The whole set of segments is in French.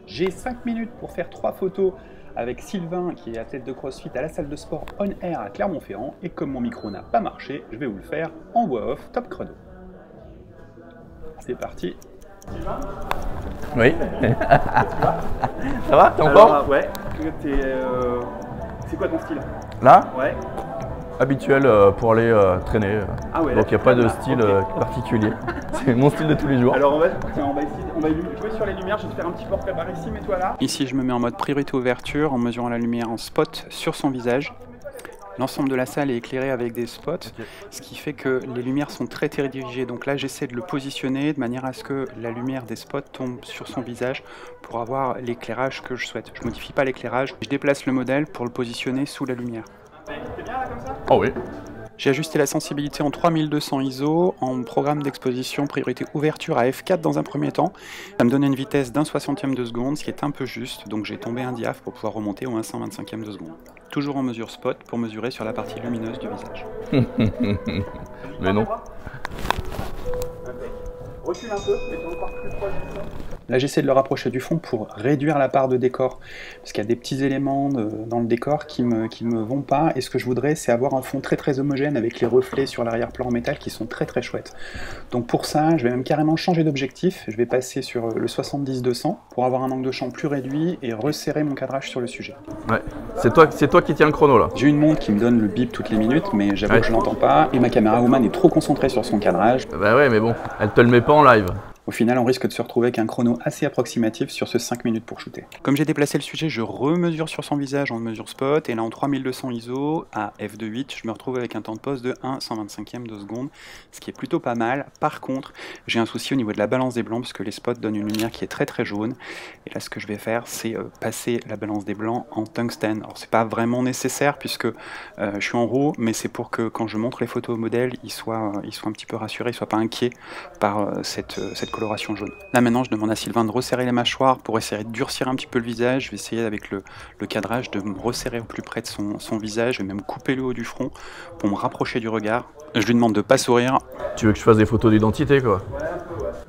J'ai 5 minutes pour faire 3 photos avec Sylvain qui est athlète de CrossFit à la salle de sport On Air à Clermont-Ferrand, et comme mon micro n'a pas marché, je vais vous le faire en voix off, top chrono. C'est parti. Sylvain ? Oui. Ça va? T'es en forme? Ouais. C'est quoi ton style? Là? Ouais. Habituel pour aller traîner. Ah ouais, donc il n'y a pas de style okay. particulier. C'est mon style de tous les jours. Alors on va jouer sur les lumières, je vais te faire un petit portrait par ici, mets-toi là. Ici je me mets en mode priorité ouverture en mesurant la lumière en spot sur son visage. L'ensemble de la salle est éclairé avec des spots, ce qui fait que les lumières sont très dirigées. Donc là j'essaie de le positionner de manière à ce que la lumière des spots tombe sur son visage pour avoir l'éclairage que je souhaite. Je modifie pas l'éclairage, je déplace le modèle pour le positionner sous la lumière. T'es bien là comme ça? Oh oui. J'ai ajusté la sensibilité en 3200 ISO, en programme d'exposition priorité ouverture à F4 dans un premier temps. Ça me donnait une vitesse d'1 60e de seconde, ce qui est un peu juste, donc j'ai tombé un diaph pour pouvoir remonter au 1 125e de seconde. Toujours en mesure spot pour mesurer sur la partie lumineuse du visage. Mais non. Recule un peu, mets-toi encore plus proche du fond. Là j'essaie de le rapprocher du fond pour réduire la part de décor, parce qu'il y a des petits éléments dans le décor qui me vont pas, et ce que je voudrais c'est avoir un fond très homogène avec les reflets sur l'arrière-plan en métal qui sont très chouettes. Donc pour ça je vais même carrément changer d'objectif, je vais passer sur le 70-200 pour avoir un angle de champ plus réduit et resserrer mon cadrage sur le sujet. Ouais. C'est toi qui tiens le chrono là. J'ai une montre qui me donne le bip toutes les minutes, mais j'avoue que je l'entends pas, et ma caméra woman est trop concentrée sur son cadrage. Bah ouais, mais bon, elle te le met pas en live. Au final, on risque de se retrouver avec un chrono assez approximatif sur ce 5 minutes pour shooter. Comme j'ai déplacé le sujet, je remesure sur son visage en mesure spot, et là en 3200 ISO, à f2.8, je me retrouve avec un temps de pose de 1 125e de seconde, ce qui est plutôt pas mal. Par contre, j'ai un souci au niveau de la balance des blancs, puisque les spots donnent une lumière qui est très jaune, et là ce que je vais faire, c'est passer la balance des blancs en tungstène. Alors c'est pas vraiment nécessaire, puisque je suis en RAW, mais c'est pour que quand je montre les photos au modèle, il soit un petit peu rassuré, il soit pas inquiet par cette coloration jaune. Là maintenant je demande à Sylvain de resserrer les mâchoires pour essayer de durcir un petit peu le visage. Je vais essayer avec le cadrage de me resserrer au plus près de son visage. Je vais même couper le haut du front pour me rapprocher du regard. Je lui demande de pas sourire. Tu veux que je fasse des photos d'identité quoi?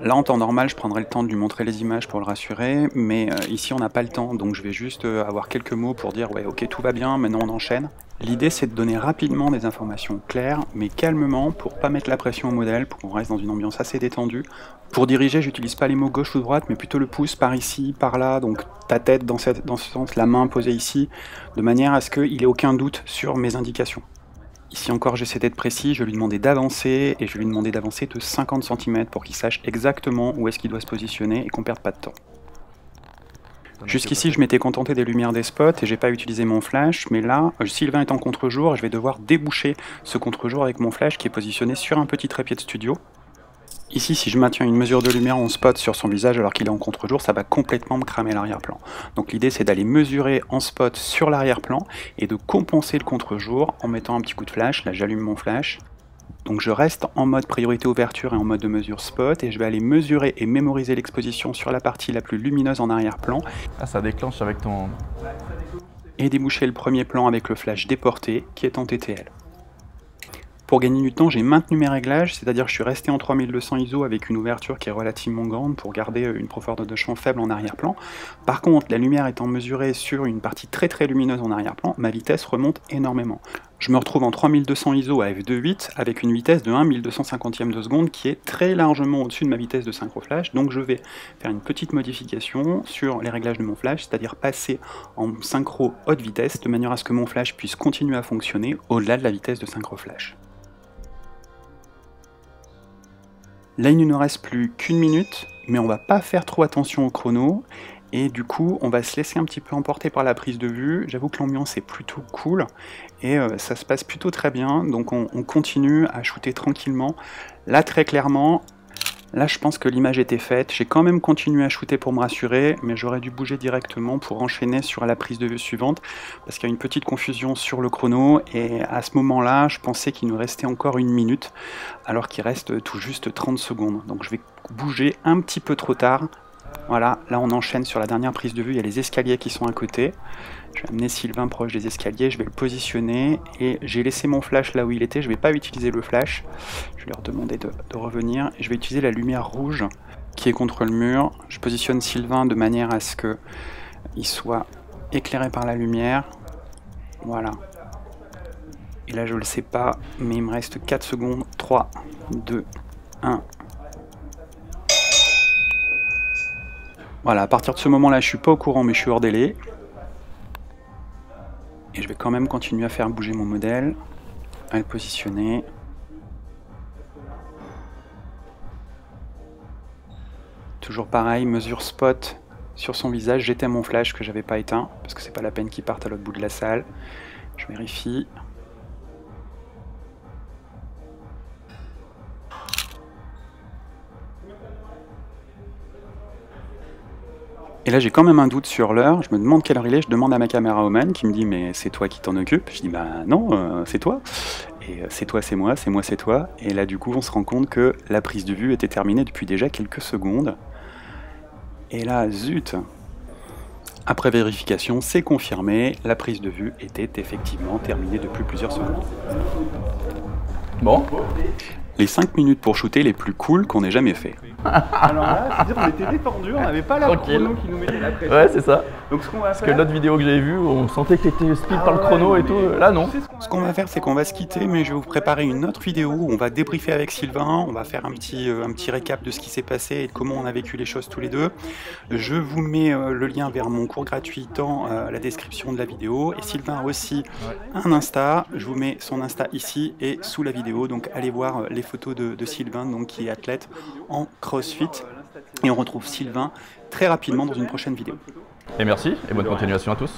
Là en temps normal je prendrai le temps de lui montrer les images pour le rassurer, mais ici on n'a pas le temps, donc je vais juste avoir quelques mots pour dire ouais ok tout va bien, maintenant on enchaîne. L'idée c'est de donner rapidement des informations claires, mais calmement, pour pas mettre la pression au modèle, pour qu'on reste dans une ambiance assez détendue. Pour diriger, j'utilise pas les mots gauche ou droite, mais plutôt le pouce par ici, par là, donc ta tête dans ce sens, la main posée ici, de manière à ce qu'il ait aucun doute sur mes indications. Ici encore j'essaie d'être précis, je lui demandais d'avancer, et je lui demandais d'avancer de 50 cm pour qu'il sache exactement où est-ce qu'il doit se positionner et qu'on perde pas de temps. Jusqu'ici je m'étais contenté des lumières des spots et j'ai pas utilisé mon flash, mais là Sylvain est en contre-jour et je vais devoir déboucher ce contre-jour avec mon flash qui est positionné sur un petit trépied de studio. Ici si je maintiens une mesure de lumière en spot sur son visage alors qu'il est en contre-jour, ça va complètement me cramer l'arrière-plan. Donc l'idée c'est d'aller mesurer en spot sur l'arrière-plan et de compenser le contre-jour en mettant un petit coup de flash. Là j'allume mon flash. Donc je reste en mode priorité ouverture et en mode de mesure spot, et je vais aller mesurer et mémoriser l'exposition sur la partie la plus lumineuse en arrière-plan. Ah, ça déclenche avec ton... Et déboucher le premier plan avec le flash déporté qui est en TTL. Pour gagner du temps, j'ai maintenu mes réglages, c'est-à-dire que je suis resté en 3200 ISO avec une ouverture qui est relativement grande pour garder une profondeur de champ faible en arrière-plan. Par contre, la lumière étant mesurée sur une partie très lumineuse en arrière-plan, ma vitesse remonte énormément. Je me retrouve en 3200 ISO à f2.8 avec une vitesse de 1 1250e de seconde qui est très largement au-dessus de ma vitesse de synchro flash, donc je vais faire une petite modification sur les réglages de mon flash, c'est-à-dire passer en synchro haute vitesse de manière à ce que mon flash puisse continuer à fonctionner au-delà de la vitesse de synchro flash. Là, il ne nous reste plus qu'une minute, mais on va pas faire trop attention au chrono, et du coup, on va se laisser un petit peu emporter par la prise de vue. J'avoue que l'ambiance est plutôt cool, et ça se passe plutôt très bien, donc on continue à shooter tranquillement. Là, très clairement, là je pense que l'image était faite. J'ai quand même continué à shooter pour me rassurer, mais j'aurais dû bouger directement pour enchaîner sur la prise de vue suivante, parce qu'il y a une petite confusion sur le chrono, et à ce moment-là, je pensais qu'il nous restait encore une minute, alors qu'il reste tout juste 30 secondes. Donc je vais bouger un petit peu trop tard. Voilà, là on enchaîne sur la dernière prise de vue, il y a les escaliers qui sont à côté. Je vais amener Sylvain proche des escaliers, je vais le positionner, et j'ai laissé mon flash là où il était, je ne vais pas utiliser le flash. Je vais leur demander de revenir, et je vais utiliser la lumière rouge qui est contre le mur. Je positionne Sylvain de manière à ce qu'il soit éclairé par la lumière. Voilà. Et là, je ne le sais pas, mais il me reste 4 secondes. 3, 2, 1. Voilà, à partir de ce moment-là, je ne suis pas au courant, mais je suis hors délai. Et je vais quand même continuer à faire bouger mon modèle, à le positionner. Toujours pareil, mesure spot sur son visage. J'éteins mon flash que j'avais pas éteint, parce que c'est pas la peine qu'il parte à l'autre bout de la salle. Je vérifie. Et là j'ai quand même un doute sur l'heure, je me demande quelle heure il est, je demande à ma camérawoman qui me dit mais c'est toi qui t'en occupe, je dis bah non c'est toi, et c'est toi c'est moi c'est toi, et là du coup on se rend compte que la prise de vue était terminée depuis déjà quelques secondes, et là zut, après vérification c'est confirmé, la prise de vue était effectivement terminée depuis plusieurs secondes. Bon. Les 5 minutes pour shooter les plus cool qu'on ait jamais fait. Alors là, c'est-à-dire on était détendu, on n'avait pas la chrono qui nous mettait la pression. Ouais, c'est ça. Donc ce qu'on va Parce que l'autre vidéo que j'avais vue, on sentait que t'étais speed par le chrono et tout. Là, non. Ce qu'on va faire, c'est qu'on va se quitter, mais je vais vous préparer une autre vidéo où on va débriefer avec Sylvain, on va faire un petit récap de ce qui s'est passé et de comment on a vécu les choses tous les deux. Je vous mets le lien vers mon cours gratuit dans la description de la vidéo. Et Sylvain a aussi un Insta, je vous mets son Insta ici et sous la vidéo, donc allez voir les photos de Sylvain, donc, qui est athlète en CrossFit. Et on retrouve Sylvain très rapidement dans une prochaine vidéo. Et merci, et bonne continuation à tous.